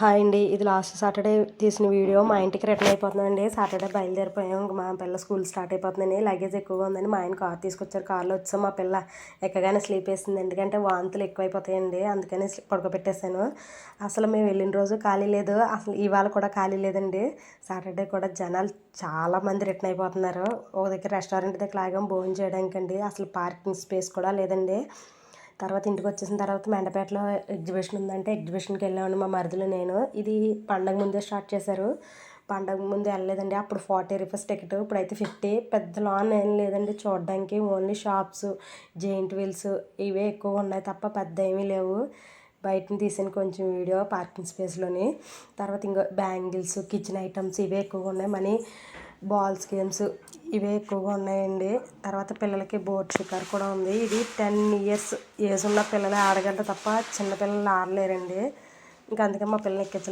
Hi అండి. ఇది last Saturday తీసిన వీడియో. మా ఇంటికి రిటర్న్ అయిపోతున్నామండి. సాటర్డే బయలుదేరిపోయాం. ఇంక మా పిల్ల స్కూల్ స్టార్ట్ అయిపోతుందని లగేజ్ ఎక్కువగా ఉందని మా ఆయన కార్ తీసుకొచ్చారు. కార్లో వచ్చాం. మా పిల్ల ఎక్కగానే స్లీప్ వేసింది. ఎందుకంటే వాంతులు ఎక్కువైపోతాయండి, అందుకని పడుకోబెట్టేశాను. అసలు మేము వెళ్ళిన రోజు ఖాళీ లేదు, అసలు ఇవాళ కూడా ఖాళీ లేదండి. సాటర్డే కూడా జనాలు చాలామంది రిటర్న్ అయిపోతున్నారు. ఒక దగ్గర రెస్టారెంట్ దగ్గర లాగాం భోజనం చేయడానికండి. అసలు పార్కింగ్ స్పేస్ కూడా లేదండి. తర్వాత ఇంటికి వచ్చేసిన తర్వాత మెండపేటలో ఎగ్జిబిషన్ ఉందంటే ఎగ్జిబిషన్కి వెళ్ళామండి మా మరుదులు నేను. ఇది పండగ ముందే స్టార్ట్ చేశారు. పండగ ముందు వెళ్ళలేదండి. అప్పుడు 40 రూపీస్ టికెట్, ఇప్పుడైతే 50. పెద్ద లాన్ ఏం లేదండి చూడడానికి. ఓన్లీ షాప్స్, జెయింట్ వీల్స్ ఇవే ఎక్కువగా ఉన్నాయి తప్ప పెద్ద ఏమీ లేవు. బయటని తీసిన కొంచెం వీడియో పార్కింగ్ స్పేస్లోని. తర్వాత ఇంకా బ్యాంగిల్స్, కిచెన్ ఐటమ్స్ ఇవే ఎక్కువగా ఉన్నాయి. మనీ బాల్స్ గేమ్స్ ఇవే ఎక్కువగా ఉన్నాయండి. తర్వాత పిల్లలకి బోట్ షికార్ కూడా ఉంది. ఇది 10 ఇయర్స్ ఏజ్ ఉన్న పిల్లలే ఆడగలరు తప్ప చిన్నపిల్లలు ఆడలేరండి. ఇంకా అందుకే మా పిల్లలు ఎక్కించలేదు.